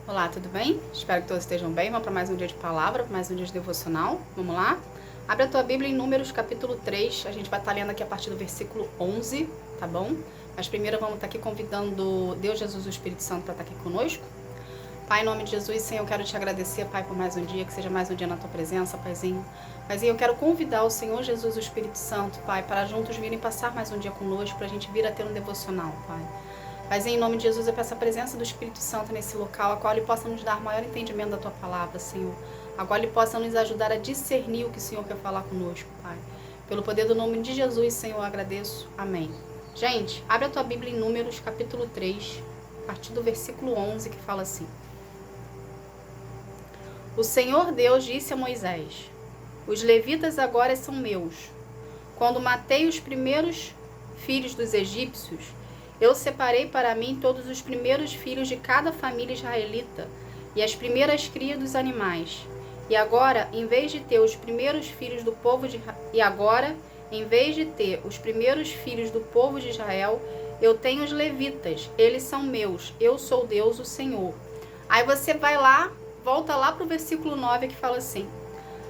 Olá, tudo bem? Espero que todos estejam bem. Vamos para mais um dia de palavra, para mais um dia de devocional. Vamos lá? Abre a tua Bíblia em Números capítulo 3. A gente vai estar lendo aqui a partir do versículo 11, tá bom? Mas primeiro vamos estar aqui convidando Deus, Jesus e o Espírito Santo para estar aqui conosco. Pai, em nome de Jesus, Senhor, eu quero te agradecer, Pai, por mais um dia, que seja mais um dia na tua presença, Paizinho. Paizinho, eu quero convidar o Senhor Jesus e o Espírito Santo, Pai, para juntos virem passar mais um dia conosco, para a gente vir a ter um devocional, Pai. Mas em nome de Jesus eu peço a presença do Espírito Santo nesse local, a qual Ele possa nos dar maior entendimento da Tua Palavra, Senhor. A qual Ele possa nos ajudar a discernir o que o Senhor quer falar conosco, Pai. Pelo poder do nome de Jesus, Senhor, eu agradeço. Amém. Gente, abre a tua Bíblia em Números, capítulo 3, a partir do versículo 11, que fala assim. O Senhor Deus disse a Moisés: os levitas agora são meus. Quando matei os primeiros filhos dos egípcios, eu separei para mim todos os primeiros filhos de cada família israelita e as primeiras crias dos animais. E agora, em vez de ter os primeiros filhos do povo de Israel, eu tenho os levitas. Eles são meus. Eu sou Deus, o Senhor. Aí você vai lá, volta lá para o versículo 9 que fala assim: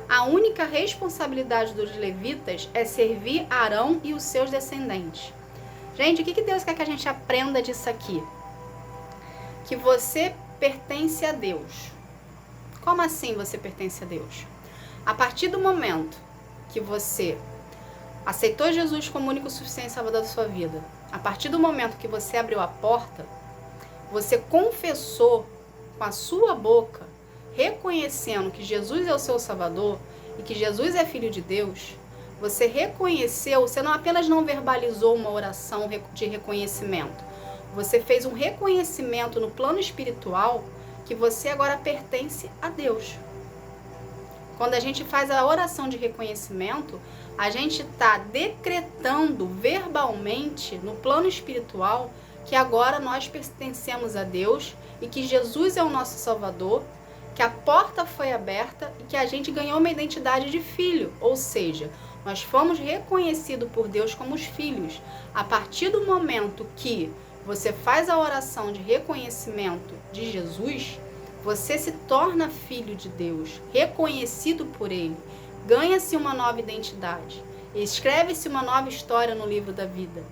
a única responsabilidade dos levitas é servir Arão e os seus descendentes. Gente, o que Deus quer que a gente aprenda disso aqui? Que você pertence a Deus. Como assim você pertence a Deus? A partir do momento que você aceitou Jesus como único, suficiente Salvador da sua vida, a partir do momento que você abriu a porta, você confessou com a sua boca, reconhecendo que Jesus é o seu Salvador e que Jesus é Filho de Deus, você reconheceu, você não apenas não verbalizou uma oração de reconhecimento, você fez um reconhecimento no plano espiritual que você agora pertence a Deus. Quando a gente faz a oração de reconhecimento, a gente está decretando verbalmente no plano espiritual que agora nós pertencemos a Deus e que Jesus é o nosso Salvador, que a porta foi aberta e que a gente ganhou uma identidade de filho, ou seja, nós fomos reconhecidos por Deus como os filhos. A partir do momento que você faz a oração de reconhecimento de Jesus, você se torna filho de Deus, reconhecido por Ele. Ganha-se uma nova identidade. Escreve-se uma nova história no livro da vida.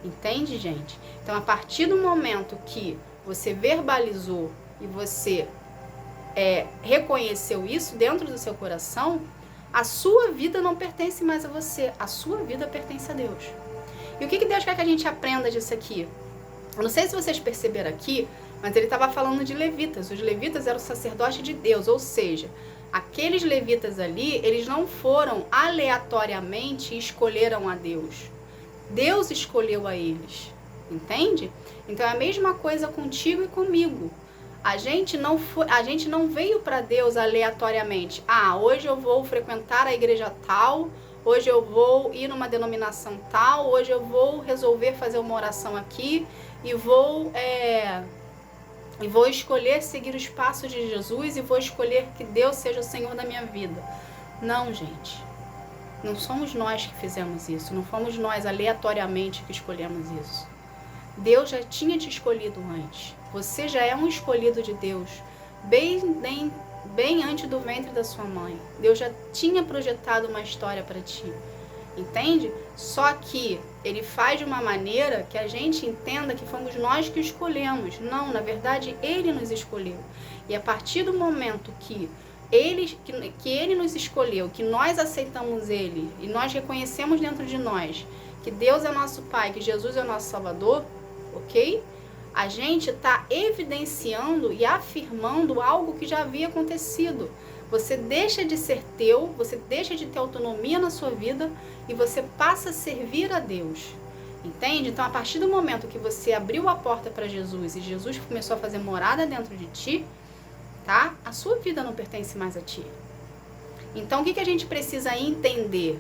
Entende, gente? Então, a partir do momento que você verbalizou e você reconheceu isso dentro do seu coração, a sua vida não pertence mais a você, a sua vida pertence a Deus. E o que Deus quer que a gente aprenda disso aqui? Eu não sei se vocês perceberam aqui, mas ele estava falando de levitas. Os levitas eram sacerdotes de Deus, ou seja, aqueles levitas ali, eles não foram aleatoriamente e escolheram a Deus. Deus escolheu a eles, entende? Então é a mesma coisa contigo e comigo. A gente não veio para Deus aleatoriamente. Hoje eu vou frequentar a igreja tal, hoje eu vou ir numa denominação tal, hoje eu vou resolver fazer uma oração aqui e vou escolher seguir os passos de Jesus e vou escolher que Deus seja o Senhor da minha vida. Não, gente. Não somos nós que fizemos isso. Não fomos nós aleatoriamente que escolhemos isso. Deus já tinha te escolhido antes. Você já é um escolhido de Deus, bem antes do ventre da sua mãe. Deus já tinha projetado uma história para ti, entende? Só que Ele faz de uma maneira que a gente entenda que fomos nós que o escolhemos. Não, na verdade, Ele nos escolheu. E a partir do momento que Ele nos escolheu, que nós aceitamos Ele e nós reconhecemos dentro de nós que Deus é nosso Pai, que Jesus é nosso Salvador, ok? A gente está evidenciando e afirmando algo que já havia acontecido. Você deixa de ser teu, você deixa de ter autonomia na sua vida e você passa a servir a Deus. Entende? Então, a partir do momento que você abriu a porta para Jesus e Jesus começou a fazer morada dentro de ti, tá? A sua vida não pertence mais a ti. Então, o que a gente precisa entender?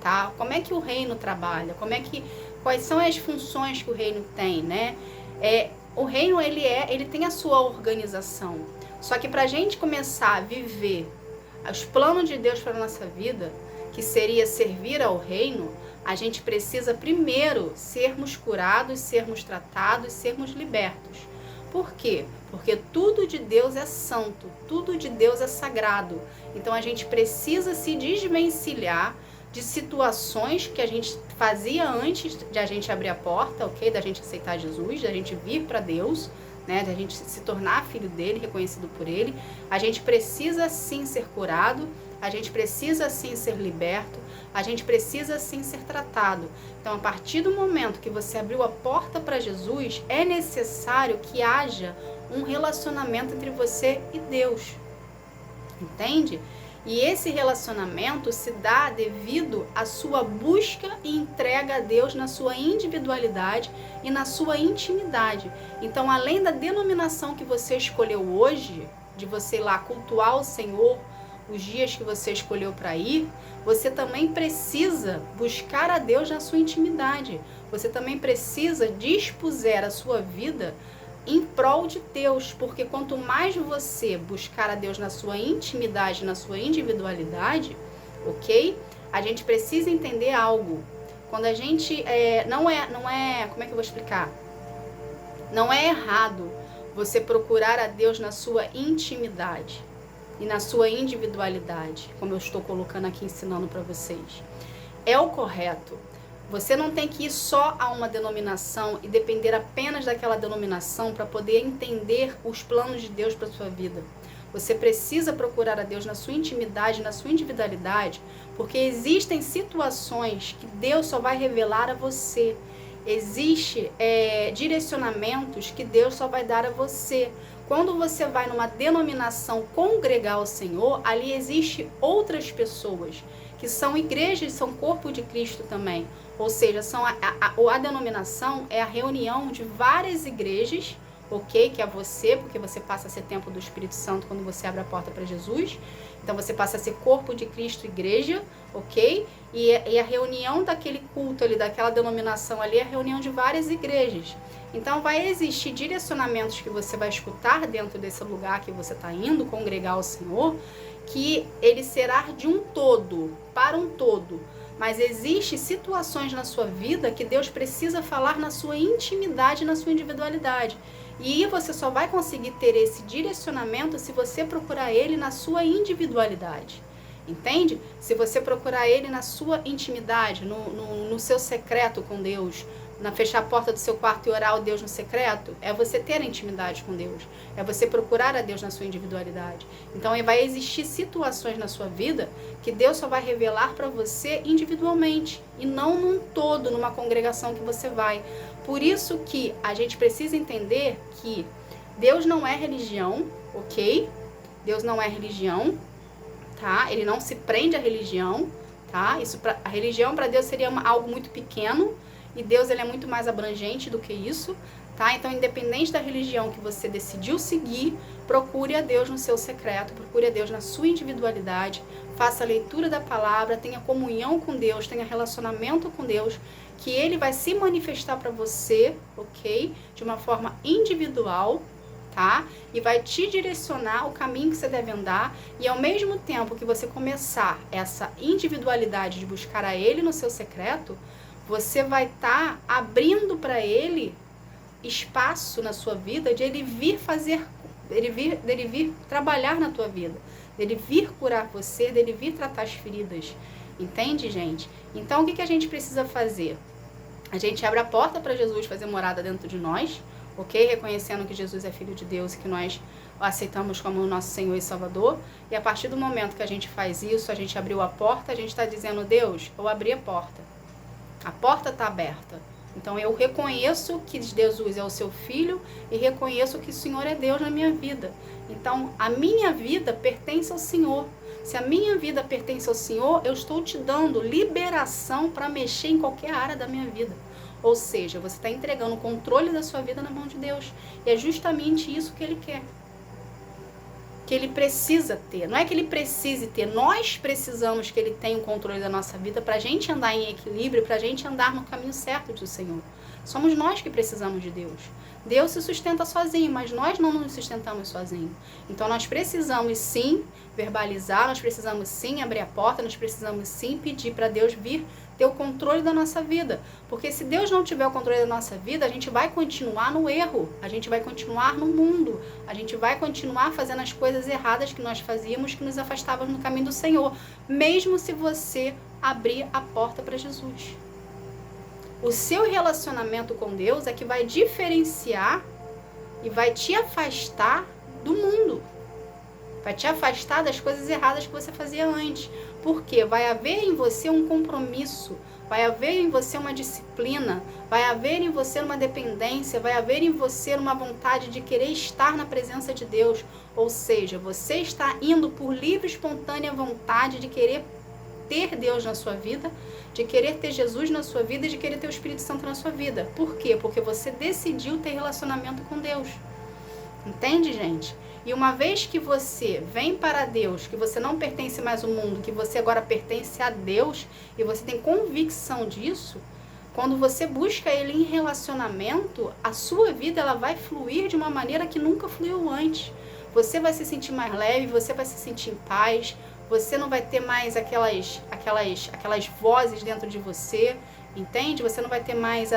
Tá? Como é que o reino trabalha? Quais são as funções que o reino tem, né? O reino, ele tem a sua organização. Só que para a gente começar a viver os planos de Deus para a nossa vida, que seria servir ao reino, a gente precisa primeiro sermos curados, sermos tratados, sermos libertos. Por quê? Porque tudo de Deus é santo, tudo de Deus é sagrado. Então a gente precisa se desvencilhar de situações que a gente fazia antes de a gente abrir a porta, ok? Da gente aceitar Jesus, da gente vir para Deus, né? Da gente se tornar filho dele, reconhecido por ele. A gente precisa sim ser curado, a gente precisa sim ser liberto, a gente precisa sim ser tratado. Então, a partir do momento que você abriu a porta para Jesus, é necessário que haja um relacionamento entre você e Deus. Entende? E esse relacionamento se dá devido à sua busca e entrega a Deus na sua individualidade e na sua intimidade. Então, além da denominação que você escolheu hoje, de você ir lá cultuar o Senhor, os dias que você escolheu para ir, você também precisa buscar a Deus na sua intimidade. Você também precisa dispuser a sua vida em prol de Deus, porque quanto mais você buscar a Deus na sua intimidade, na sua individualidade, ok? A gente precisa entender algo. Quando a gente não é, como é que eu vou explicar? Não é errado você procurar a Deus na sua intimidade e na sua individualidade, como eu estou colocando aqui, ensinando para vocês. É o correto. Você não tem que ir só a uma denominação e depender apenas daquela denominação para poder entender os planos de Deus para a sua vida. Você precisa procurar a Deus na sua intimidade, na sua individualidade, porque existem situações que Deus só vai revelar a você. Existem direcionamentos que Deus só vai dar a você. Quando você vai numa denominação congregar ao Senhor, ali existe outras pessoas que são igrejas, são corpo de Cristo também. Ou seja, a denominação é a reunião de várias igrejas, ok? Que é você, porque você passa a ser templo do Espírito Santo quando você abre a porta para Jesus. Então você passa a ser corpo de Cristo, igreja, ok? E a reunião daquele culto ali, daquela denominação ali, é a reunião de várias igrejas. Então vai existir direcionamentos que você vai escutar dentro desse lugar que você está indo congregar ao Senhor, que ele será de um todo, para um todo. Mas existem situações na sua vida que Deus precisa falar na sua intimidade, na sua individualidade. E você só vai conseguir ter esse direcionamento se você procurar ele na sua individualidade. Entende? Se você procurar ele na sua intimidade, no seu secreto com Deus, fechar a porta do seu quarto e orar a Deus no secreto, é você ter a intimidade com Deus, é você procurar a Deus na sua individualidade. Então vai existir situações na sua vida que Deus só vai revelar para você individualmente e não num todo, numa congregação que você vai. Por isso que a gente precisa entender que Deus não é religião, ok? Deus não é religião, tá? Ele não se prende à religião, tá? A religião para Deus seria algo muito pequeno, e Deus ele é muito mais abrangente do que isso, tá? Então, independente da religião que você decidiu seguir, procure a Deus no seu secreto, procure a Deus na sua individualidade, faça a leitura da palavra, tenha comunhão com Deus, tenha relacionamento com Deus, que ele vai se manifestar para você, ok? De uma forma individual, tá? E vai te direcionar o caminho que você deve andar, e ao mesmo tempo que você começar essa individualidade de buscar a ele no seu secreto, você vai estar abrindo para ele espaço na sua vida de ele vir dele vir trabalhar na tua vida, dele vir curar você, dele vir tratar as feridas. Entende, gente? Então, o que a gente precisa fazer? A gente abre a porta para Jesus fazer morada dentro de nós, ok? Reconhecendo que Jesus é Filho de Deus e que nós o aceitamos como o nosso Senhor e Salvador. E a partir do momento que a gente faz isso, a gente abriu a porta, a gente está dizendo, Deus, eu abri a porta. A porta está aberta. Então eu reconheço que Jesus é o seu Filho e reconheço que o Senhor é Deus na minha vida. Então a minha vida pertence ao Senhor. Se a minha vida pertence ao Senhor, eu estou te dando liberação para mexer em qualquer área da minha vida. Ou seja, você está entregando o controle da sua vida na mão de Deus. E é justamente isso que Ele quer. Que Ele precisa ter. Não é que Ele precise ter, nós precisamos que Ele tenha o controle da nossa vida para a gente andar em equilíbrio, para a gente andar no caminho certo do Senhor. Somos nós que precisamos de Deus. Deus se sustenta sozinho, mas nós não nos sustentamos sozinhos. Então nós precisamos sim verbalizar, nós precisamos sim abrir a porta, nós precisamos sim pedir para Deus vir ter o controle da nossa vida. Porque se Deus não tiver o controle da nossa vida, a gente vai continuar no erro, a gente vai continuar no mundo, a gente vai continuar fazendo as coisas erradas que nós fazíamos, que nos afastavam do caminho do Senhor, mesmo se você abrir a porta para Jesus. O seu relacionamento com Deus é que vai diferenciar e vai te afastar do mundo. Vai te afastar das coisas erradas que você fazia antes. Porque vai haver em você um compromisso, vai haver em você uma disciplina, vai haver em você uma dependência, vai haver em você uma vontade de querer estar na presença de Deus. Ou seja, você está indo por livre e espontânea vontade de querer ter Deus na sua vida, de querer ter Jesus na sua vida e de querer ter o Espírito Santo na sua vida. Por quê? Porque você decidiu ter relacionamento com Deus. Entende, gente? E uma vez que você vem para Deus, que você não pertence mais ao mundo, que você agora pertence a Deus, e você tem convicção disso, quando você busca Ele em relacionamento, a sua vida ela vai fluir de uma maneira que nunca fluiu antes. Você vai se sentir mais leve, você vai se sentir em paz, você não vai ter mais aquelas vozes dentro de você, entende? Você não vai ter mais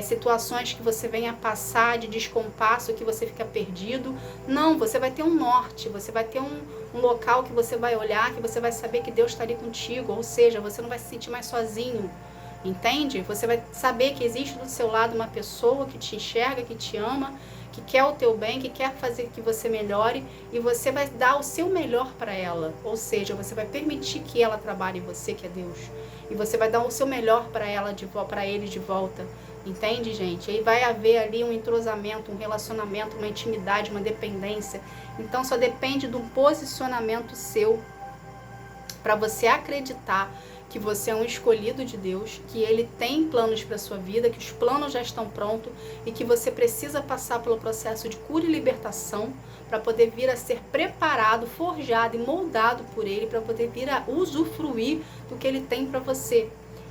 situações que você venha passar de descompasso, que você fica perdido. Não, você vai ter um norte, você vai ter um local que você vai olhar, que você vai saber que Deus está ali contigo, ou seja, você não vai se sentir mais sozinho, entende? Você vai saber que existe do seu lado uma pessoa que te enxerga, que te ama, que quer o teu bem, que quer fazer que você melhore, e você vai dar o seu melhor para ela, ou seja, você vai permitir que ela trabalhe em você, que é Deus, e você vai dar o seu melhor para ela, para ele de volta, entende, gente? Aí vai haver ali um entrosamento, um relacionamento, uma intimidade, uma dependência. Então só depende do posicionamento seu para você acreditar que você é um escolhido de Deus, que Ele tem planos para a sua vida, que os planos já estão prontos e que você precisa passar pelo processo de cura e libertação para poder vir a ser preparado, forjado e moldado por Ele, para poder vir a usufruir do que Ele tem para você.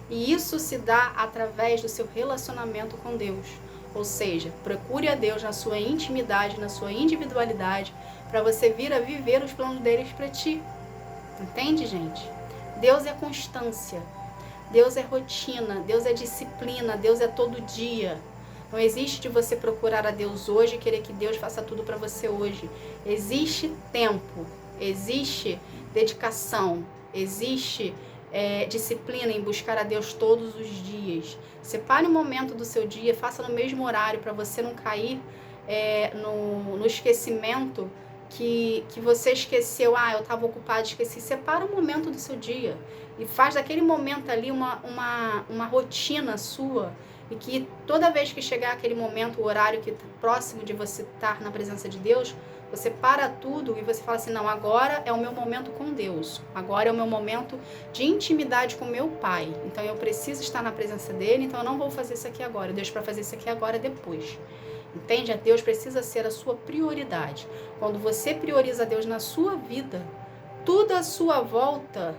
E isso se dá através do seu relacionamento com Deus. Ou seja, procure a Deus na sua intimidade, na sua individualidade, para você vir a viver os planos deles para ti. Entende, gente? Deus é constância, Deus é rotina, Deus é disciplina, Deus é todo dia. Não existe de você procurar a Deus hoje e querer que Deus faça tudo para você hoje. Existe tempo, existe dedicação, existe disciplina em buscar a Deus todos os dias. Separe um momento do seu dia, faça no mesmo horário para você não cair no esquecimento que você esqueceu, eu estava ocupado, esqueci. Separa um momento do seu dia e faz daquele momento ali uma rotina sua, e que toda vez que chegar aquele momento, o horário que está próximo de você estar na presença de Deus, você para tudo e você fala assim, não, agora é o meu momento com Deus, agora é o meu momento de intimidade com meu Pai, então eu preciso estar na presença dele, então eu não vou fazer isso aqui agora, Deus para fazer isso aqui agora depois. Entende? Deus precisa ser a sua prioridade. Quando você prioriza Deus na sua vida, tudo à sua volta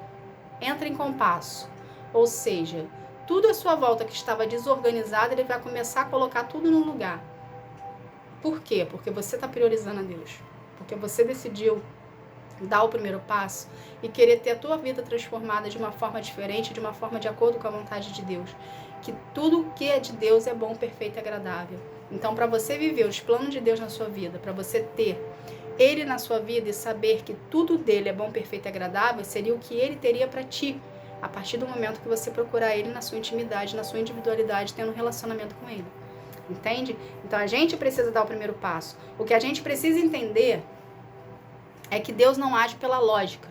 entra em compasso. Ou seja, tudo à sua volta que estava desorganizado, Ele vai começar a colocar tudo no lugar. Por quê? Porque você está priorizando a Deus. Porque você decidiu dar o primeiro passo e querer ter a tua vida transformada de uma forma diferente, de uma forma de acordo com a vontade de Deus. Que tudo que é de Deus é bom, perfeito e agradável. Então, para você viver os planos de Deus na sua vida, para você ter Ele na sua vida e saber que tudo dele é bom, perfeito e agradável, seria o que Ele teria para ti, a partir do momento que você procurar Ele na sua intimidade, na sua individualidade, tendo um relacionamento com Ele. Entende? Então, a gente precisa dar o primeiro passo. O que a gente precisa entender é que Deus não age pela lógica.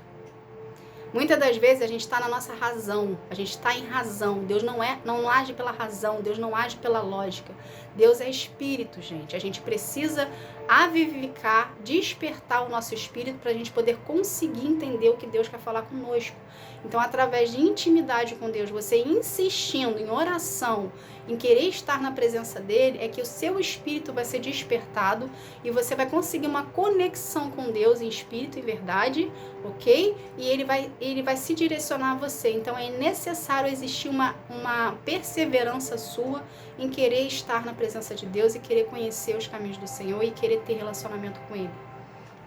Muitas das vezes a gente está na nossa razão, a gente está em razão. Deus não age pela razão, Deus não age pela lógica. Deus é espírito, gente. A gente precisa avivificar, despertar o nosso espírito para a gente poder conseguir entender o que Deus quer falar conosco. Então, através de intimidade com Deus, você insistindo em oração, em querer estar na presença dele, é que o seu espírito vai ser despertado e você vai conseguir uma conexão com Deus em espírito e verdade, ok? E ele vai se direcionar a você. Então, é necessário existir uma perseverança sua em querer estar na presença de Deus e querer conhecer os caminhos do Senhor e querer ter relacionamento com Ele.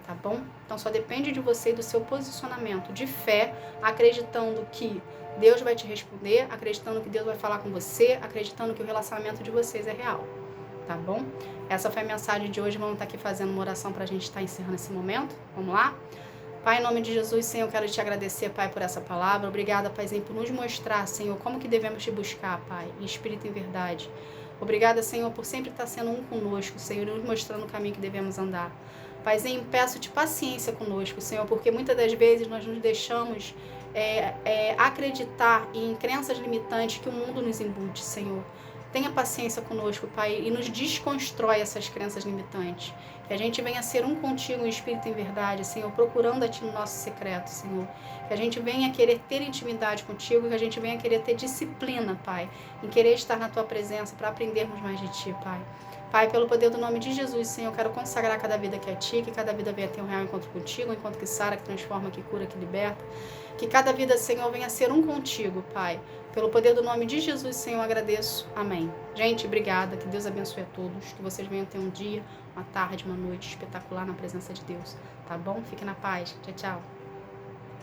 tá bom? Então só depende de você e do seu posicionamento de fé, acreditando que Deus vai te responder, acreditando que Deus vai falar com você, acreditando que o relacionamento de vocês é real, tá bom? Essa foi a mensagem de hoje. Vamos estar aqui fazendo uma oração para a gente estar encerrando esse momento. Vamos lá? Pai, em nome de Jesus, Senhor, eu quero te agradecer, Pai, por essa palavra. Obrigada, Paizinho, por nos mostrar, Senhor, como que devemos te buscar, Pai, em espírito e em verdade. Obrigada, Senhor, por sempre estar sendo um conosco, Senhor, nos mostrando o caminho que devemos andar. Paizinho, peço-te paciência conosco, Senhor, porque muitas das vezes nós nos deixamos acreditar em crenças limitantes que o mundo nos embute, Senhor. Tenha paciência conosco, Pai, e nos desconstrói essas crenças limitantes. Que a gente venha ser um contigo em espírito e em verdade, Senhor, procurando a Ti no nosso secreto, Senhor. Que a gente venha querer ter intimidade contigo, que a gente venha querer ter disciplina, Pai, em querer estar na Tua presença para aprendermos mais de Ti, Pai. Pai, pelo poder do nome de Jesus, Senhor, eu quero consagrar cada vida que é Ti, que cada vida venha ter um real encontro contigo, um encontro que sara, que transforma, que cura, que liberta. Que cada vida, Senhor, venha ser um contigo, Pai. Pelo poder do nome de Jesus, Senhor, eu agradeço. Amém. Gente, obrigada. Que Deus abençoe a todos. Que vocês venham ter um dia, uma tarde, uma noite espetacular na presença de Deus. Tá bom? Fique na paz. Tchau, tchau.